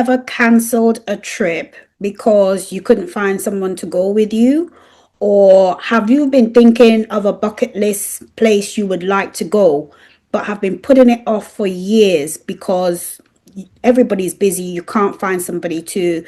ever cancelled a trip because you couldn't find someone to go with you? Or have you been thinking of a bucket list place you would like to go, but have been putting it off for years because everybody's busy, you can't find somebody to,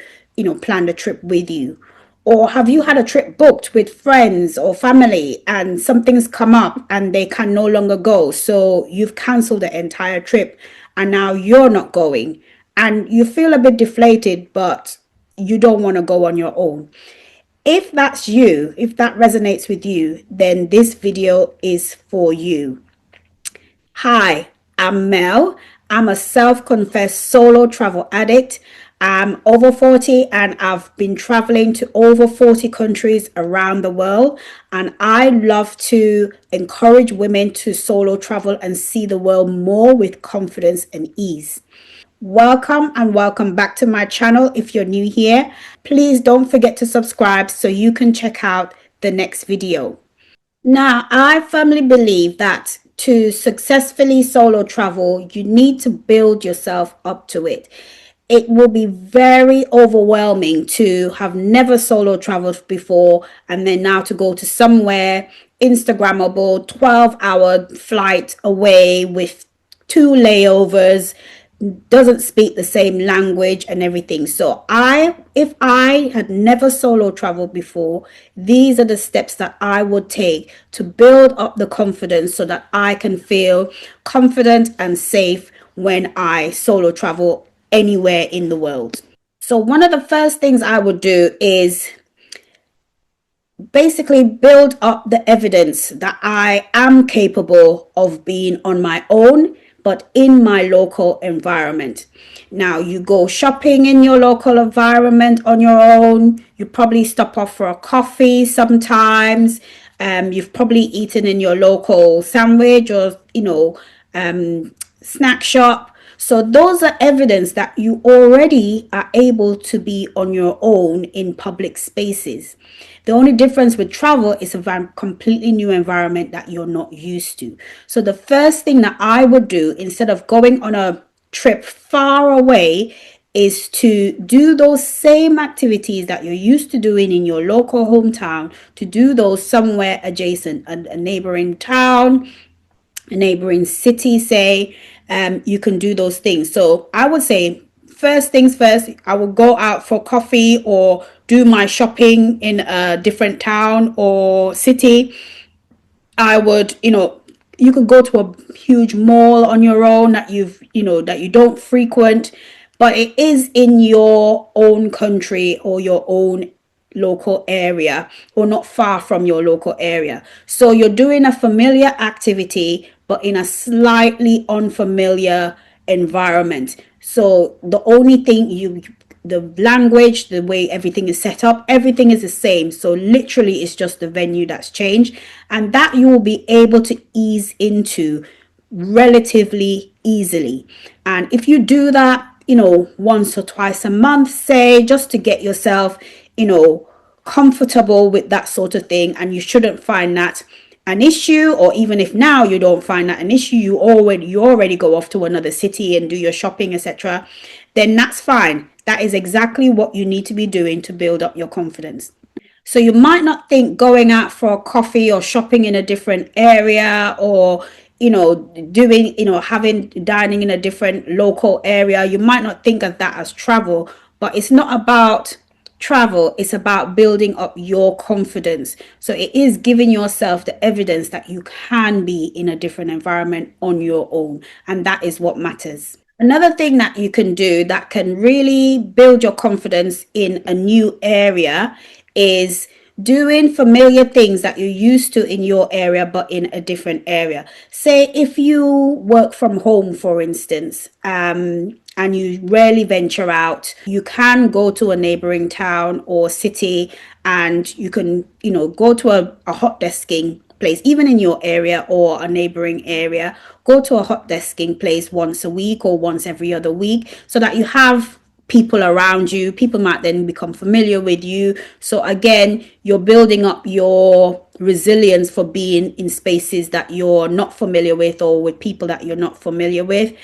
plan the trip with you? Or have you had a trip booked with friends or family and something's come up and they can no longer go? So you've cancelled the entire trip and now you're not going and you feel a bit deflated, but you don't want to go on your own. If that's you, if that resonates with you, then this video is for you. Hi, I'm Mel. I'm a self-confessed solo travel addict. I'm over 40 and I've been traveling to over 40 countries around the world. And I love to encourage women to solo travel and see the world more with confidence and ease. Welcome and welcome back to my channel. If you're new here, please don't forget to subscribe so you can check out the next video. Now, I firmly believe that to successfully solo travel, you need to build yourself up to it. It will be very overwhelming to have never solo traveled before and then now to go to somewhere Instagrammable, 12-hour flight away with 2 layovers, doesn't speak the same language and everything. So if I had never solo traveled before, these are the steps that I would take to build up the confidence so that I can feel confident and safe when I solo travel anywhere in the world. So one of the first things I would do is basically build up the evidence that I am capable of being on my own, but in my local environment. Now, you go shopping in your local environment on your own. You probably stop off for a coffee sometimes. You've probably eaten in your local sandwich or, snack shop. So those are evidence that you already are able to be on your own in public spaces. The only difference with travel is a completely new environment that you're not used to. So the first thing that I would do instead of going on a trip far away is to do those same activities that you're used to doing in your local hometown, to do those somewhere adjacent, a neighboring town, a neighboring city, say. You can do those things. So I would say first things first, I will go out for coffee or do my shopping in a different town or city. I would, you could go to a huge mall on your own that that you don't frequent, but it is in your own country or your own local area or not far from your local area. So you're doing a familiar activity, but in a slightly unfamiliar environment. So the only thing the language, the way everything is set up, everything is the same. So literally it's just the venue that's changed, and that you will be able to ease into relatively easily. And if you do that, once or twice a month, say, just to get yourself, comfortable with that sort of thing, and you shouldn't find that an issue, or even if now you don't find that an issue, you already go off to another city and do your shopping, etc., then that's fine. That is exactly what you need to be doing to build up your confidence. So you might not think going out for a coffee or shopping in a different area or doing, dining in a different local area, you might not think of that as travel, but it's not about travel, it's about building up your confidence. So it is giving yourself the evidence that you can be in a different environment on your own, and that is what matters. Another thing that you can do that can really build your confidence in a new area is doing familiar things that you're used to in your area but in a different area. Say if you work from home, for instance, and you rarely venture out, you can go to a neighboring town or city, and you can go to a hot desking place, even in your area or a neighboring area. Go to a hot desking place once a week or once every other week, so that you have people around you. People might then become familiar with you. So again, you're building up your resilience for being in spaces that you're not familiar with or with people that you're not familiar with.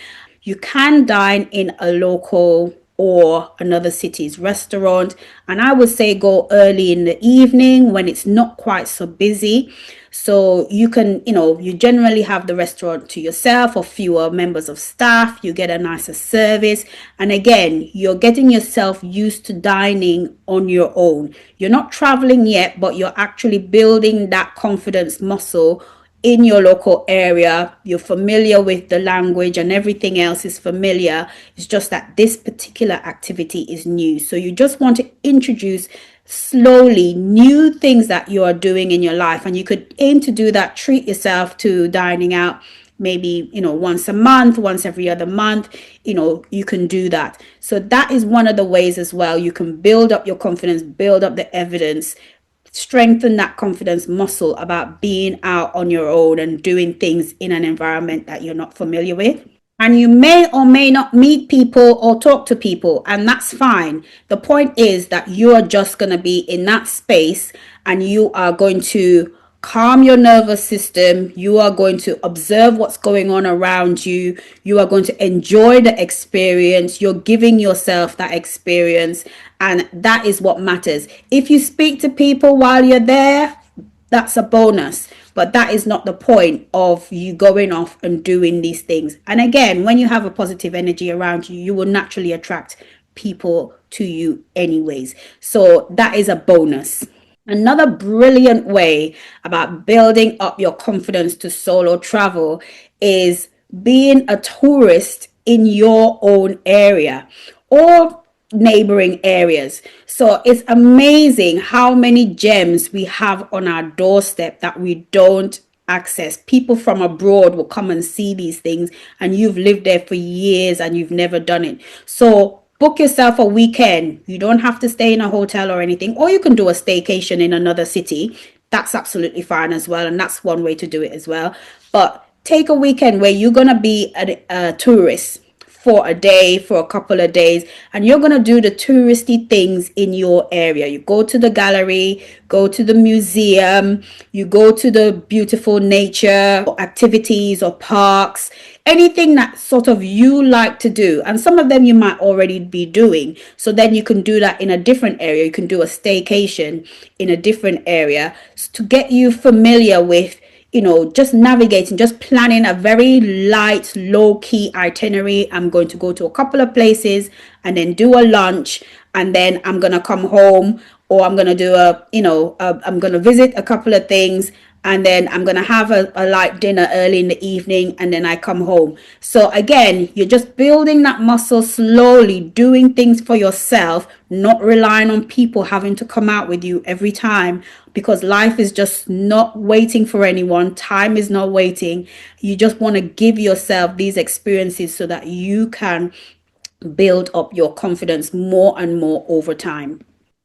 You can dine in a local or another city's restaurant. And I would say go early in the evening when it's not quite so busy. So you can, you generally have the restaurant to yourself or fewer members of staff. You get a nicer service. And again, you're getting yourself used to dining on your own. You're not traveling yet, but you're actually building that confidence muscle in your local area. You're familiar with the language and everything else is familiar. It's just that this particular activity is new. So you just want to introduce slowly new things that you are doing in your life. And you could aim to do that, treat yourself to dining out maybe once a month, once every other month. You can do that. So that is one of the ways as well you can build up your confidence, build up the evidence, strengthen that confidence muscle about being out on your own and doing things in an environment that you're not familiar with. And you may or may not meet people or talk to people, and that's fine. The point is that you are just going to be in that space and you are going to calm your nervous system. You are going to observe what's going on around you. You are going to enjoy the experience. You're giving yourself that experience, and that is what matters. If you speak to people while you're there, that's a bonus, but that is not the point of you going off and doing these things. And again, when you have a positive energy around you, you will naturally attract people to you anyways. So that is a bonus. Another brilliant way about building up your confidence to solo travel is being a tourist in your own area or neighboring areas. So it's amazing how many gems we have on our doorstep that we don't access. People from abroad will come and see these things, and you've lived there for years and you've never done it. So book yourself a weekend. You don't have to stay in a hotel or anything, or you can do a staycation in another city. That's absolutely fine as well, and that's one way to do it as well. But take a weekend where you're gonna be a tourist for a day, for a couple of days, and you're going to do the touristy things in your area. You go to the gallery, go to the museum, you go to the beautiful nature activities or parks, anything that sort of you like to do. And some of them you might already be doing. So then you can do that in a different area. You can do a staycation in a different area to get you familiar with just navigating, just planning a very light, low-key itinerary. I'm going to go to a couple of places and then do a lunch, and then I'm going to come home, or I'm going to do I'm going to visit a couple of things, and then I'm going to have a light dinner early in the evening, and then I come home. So again, you're just building that muscle slowly, doing things for yourself, not relying on people having to come out with you every time, because life is just not waiting for anyone. Time is not waiting. You just want to give yourself these experiences so that you can build up your confidence more and more over time.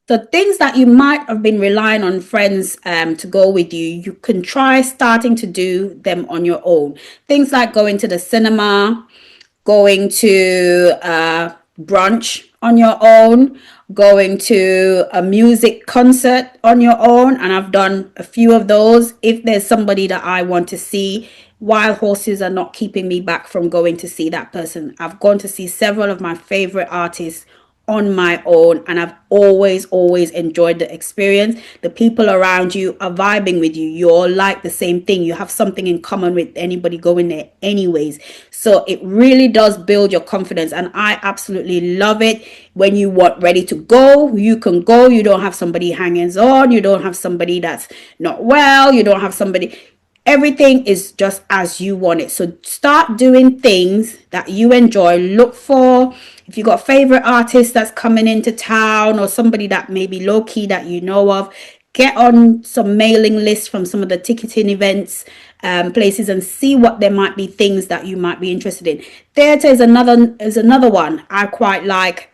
So things that you might have been relying on friends to go with you, you can try starting to do them on your own. Things like going to the cinema, going to brunch on your own, going to a music concert on your own. And I've done a few of those. If there's somebody that I want to see, wild horses are not keeping me back from going to see that person. I've gone to see several of my favorite artists on my own, and I've always enjoyed the experience. The people around you are vibing with you. You all like the same thing. You have something in common with anybody going there anyways. So it really does build your confidence, and I absolutely love it. When you want ready to go, you can go. You don't have somebody hanging on. You don't have somebody that's not well. You don't have somebody. Everything is just as you want it. So start doing things that you enjoy. Look for, if you got favorite artists that's coming into town, or somebody that may be low key that you know of, get on some mailing lists from some of the ticketing events places, and see what there might be things that you might be interested in. Theatre is another one I quite like.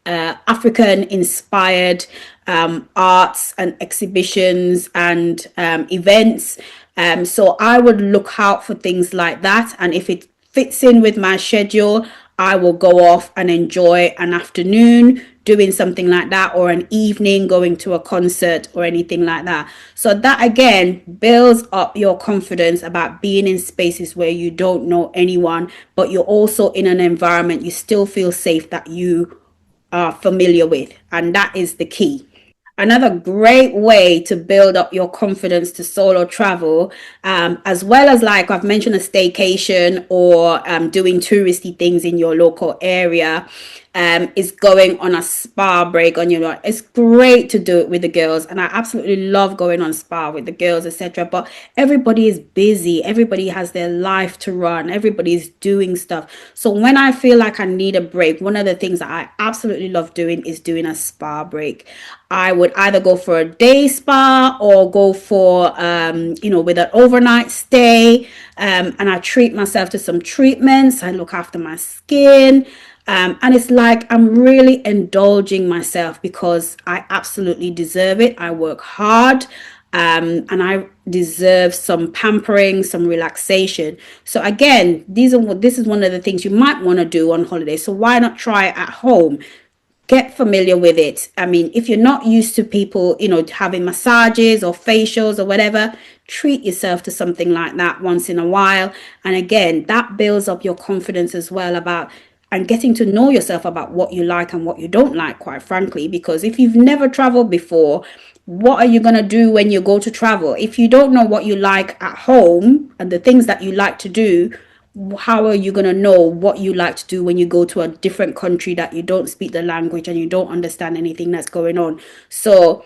African inspired arts and exhibitions and events. So I would look out for things like that. And if it fits in with my schedule, I will go off and enjoy an afternoon doing something like that, or an evening going to a concert or anything like that. So that again builds up your confidence about being in spaces where you don't know anyone, but you're also in an environment you still feel safe that you are familiar with. And that is the key. Another great way to build up your confidence to solo travel, as well as like I've mentioned, a staycation or doing touristy things in your local area, is going on a spa break on your. It's great to do it with the girls, and I absolutely love going on spa with the girls, etc. But everybody is busy. Everybody has their life to run. Everybody's doing stuff. So when I feel like I need a break, one of the things that I absolutely love doing is doing a spa break. I would either go for a day spa or go for, with an overnight stay. And I treat myself to some treatments. I look after my skin. And it's like I'm really indulging myself because I absolutely deserve it. I work hard. And I deserve some pampering, some relaxation. So again, this is one of the things you might want to do on holiday. So why not try it at home? Get familiar with it. I mean, if you're not used to people, having massages or facials or whatever, treat yourself to something like that once in a while. And again, that builds up your confidence as well about and getting to know yourself about what you like and what you don't like, quite frankly, because if you've never traveled before, what are you going to do when you go to travel? If you don't know what you like at home and the things that you like to do, how are you going to know what you like to do when you go to a different country that you don't speak the language and you don't understand anything that's going on? So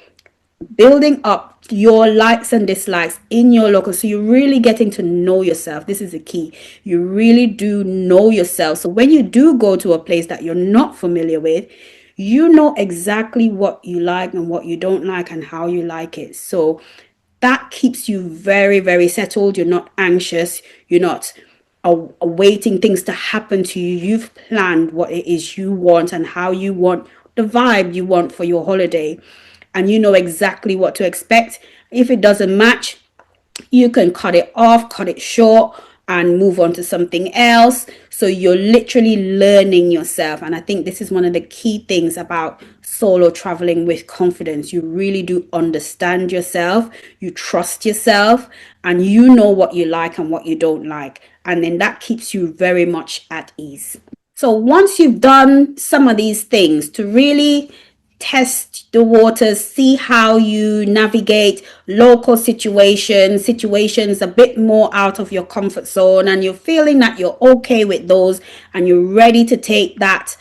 building up your likes and dislikes in your local, so you're really getting to know yourself. This is the key. You really do know yourself. So when you do go to a place that you're not familiar with, you know exactly what you like and what you don't like and how you like it. So that keeps you very, very settled. You're not anxious. You're not awaiting things to happen to you. You've planned what it is you want and how you want the vibe you want for your holiday, and you know exactly what to expect. If it doesn't match, you can cut it off, cut it short, and move on to something else. So you're literally learning yourself. And I think this is one of the key things about solo traveling with confidence. You really do understand yourself, you trust yourself, and you know what you like and what you don't like. And then that keeps you very much at ease. So once you've done some of these things to really test the waters, see how you navigate local situations a bit more out of your comfort zone, and you're feeling that you're okay with those and you're ready to take that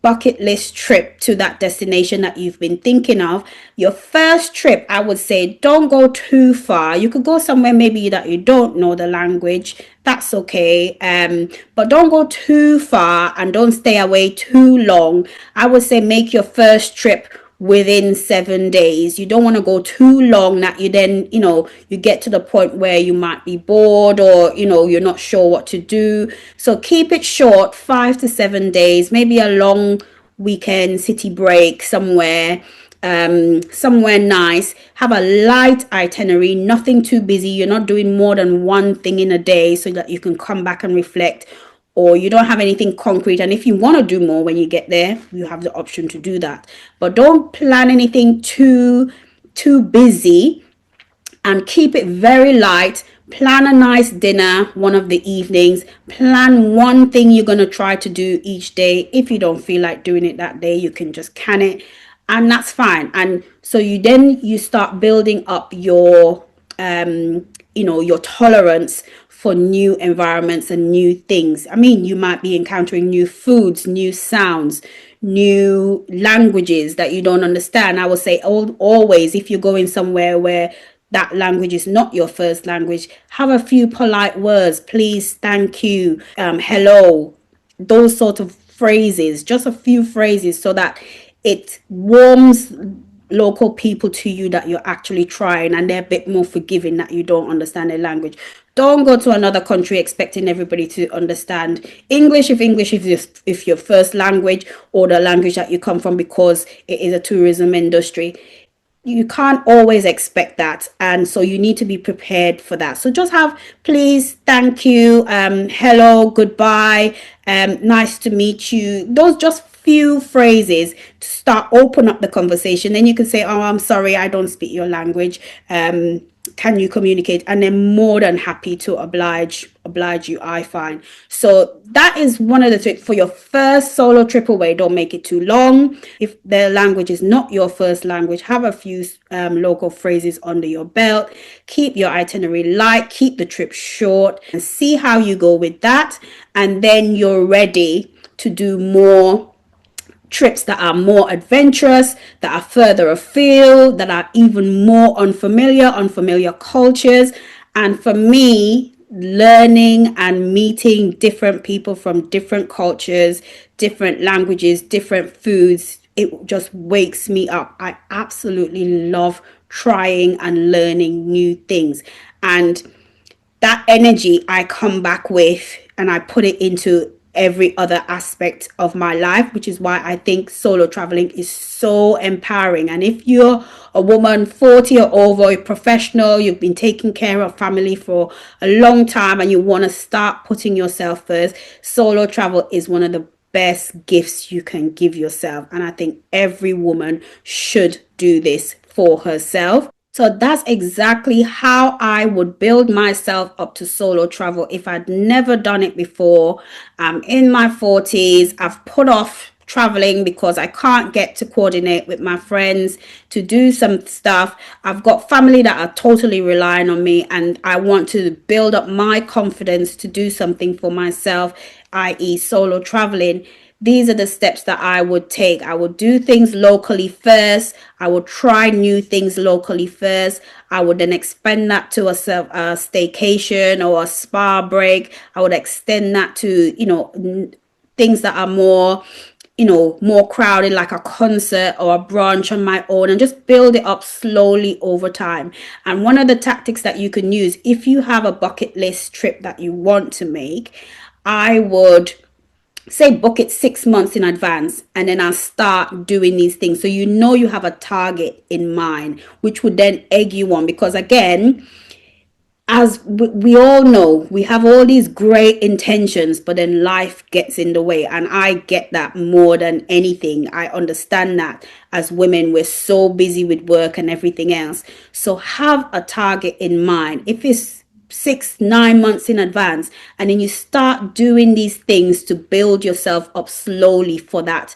bucket list trip to that destination that you've been thinking of. Your first trip, I would say, don't go too far. You could go somewhere maybe that you don't know the language. That's okay. But don't go too far and don't stay away too long. I would say make your first trip within 7 days. You don't want to go too long that you then, you get to the point where you might be bored or, you're not sure what to do. So keep it short, 5 to 7 days, maybe a long weekend city break somewhere. Somewhere nice. Have a light itinerary, nothing too busy. You're not doing more than one thing in a day so that you can come back and reflect, or you don't have anything concrete. And if you want to do more when you get there, you have the option to do that. But don't plan anything too busy, and keep it very light. Plan a nice dinner one of the evenings. Plan one thing you're going to try to do each day. If you don't feel like doing it that day, you can just can it, and that's fine. And so you start building up your your tolerance for new environments and new things. I mean, you might be encountering new foods, new sounds, new languages that you don't understand. I would say always, if you're going somewhere where that language is not your first language, have a few polite words. Please, thank you, hello, those sort of phrases, just a few phrases, so that it warms local people to you that you're actually trying, and they're a bit more forgiving that you don't understand their language. Don't go to another country expecting everybody to understand English if English is your first language or the language that you come from, because it is a tourism industry. You can't always expect that, and so you need to be prepared for that. So just have please, thank you, hello, goodbye, nice to meet you, those just few phrases to start open up the conversation. Then you can say, oh, I'm sorry, I don't speak your language. Can you communicate? And they're more than happy to oblige you, I find. So that is one of the tricks for your first solo trip away. Don't make it too long. If the language is not your first language, have a few local phrases under your belt. Keep your itinerary light, keep the trip short, and see how you go with that. And then you're ready to do more trips that are more adventurous, that are further afield, that are even more unfamiliar cultures. And for me, learning and meeting different people from different cultures, different languages, different foods, it just wakes me up. I absolutely love trying and learning new things. And that energy I come back with and I put it into every other aspect of my life, which is why I think solo traveling is so empowering. And if you're a woman 40 or over, a professional, you've been taking care of family for a long time and you want to start putting yourself first, solo travel is one of the best gifts you can give yourself. And I think every woman should do this for herself. So that's exactly how I would build myself up to solo travel if I'd never done it before. I'm in my 40s. I've put off traveling because I can't get to coordinate with my friends to do some stuff. I've got family that are totally relying on me, and I want to build up my confidence to do something for myself, i.e. solo traveling. These are the steps that I would take. I would do things locally first. I would try new things locally first. I would then expand that to a staycation or a spa break. I would extend that to, things that are more, more crowded, like a concert or a brunch on my own, and just build it up slowly over time. And one of the tactics that you can use if you have a bucket list trip that you want to make, I would say book it 6 months in advance, and then I'll start doing these things so you have a target in mind, which would then egg you on. Because again, as we all know, we have all these great intentions, but then life gets in the way. And I get that more than anything. I understand that as women, we're so busy with work and everything else. So have a target in mind. If it's 6-9 months in advance, and then you start doing these things to build yourself up slowly for that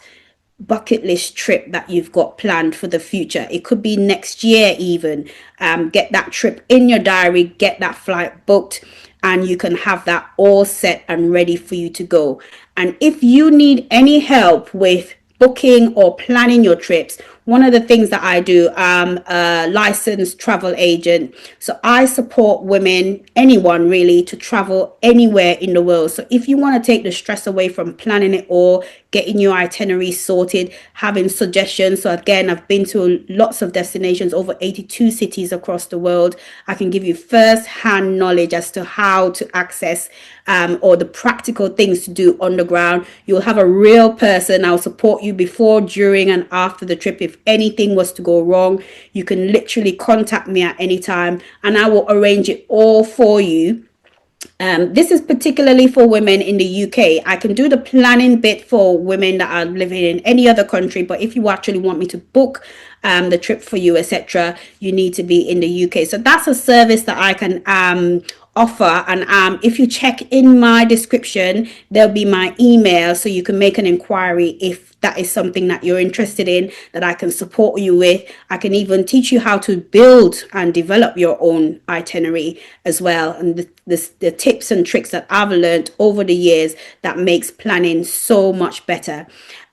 bucket list trip that you've got planned for the future. It could be next year even. Get that trip in your diary, get that flight booked, and you can have that all set and ready for you to go. And if you need any help with booking or planning your trips, one of the things that I do, I'm a licensed travel agent. So I support women, anyone really, to travel anywhere in the world. So if you want to take the stress away from planning it all, getting your itinerary sorted, having suggestions. So again, I've been to lots of destinations, over 82 cities across the world. I can give you first-hand knowledge as to how to access or the practical things to do on the ground. You'll have a real person. I'll support you before, during, and after the trip. If anything was to go wrong, you can literally contact me at any time and I will arrange it all for you. This is particularly for women in the UK. I can do the planning bit for women that are living in any other country, but if you actually want me to book the trip for you, etc., you need to be in the UK. So that's a service that I can offer. And if you check in my description, there'll be my email, so you can make an inquiry if that is something that you're interested in, that I can support you with. I can even teach you how to build and develop your own itinerary as well, and the tips and tricks that I've learned over the years that makes planning so much better.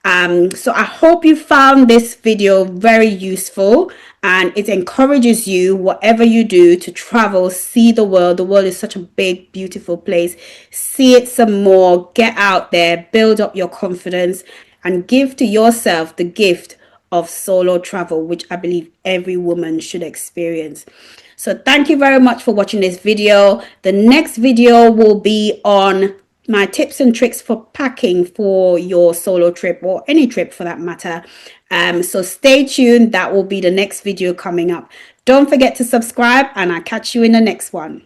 So I hope you found this video very useful, and it encourages you, whatever you do, to travel, see the world. The world is such a big, beautiful place. See it some more, get out there, build up your confidence, and give to yourself the gift of solo travel, which I believe every woman should experience. So thank you very much for watching this video. The next video will be on my tips and tricks for packing for your solo trip, or any trip for that matter. So stay tuned. That will be the next video coming up. Don't forget to subscribe, and I'll catch you in the next one.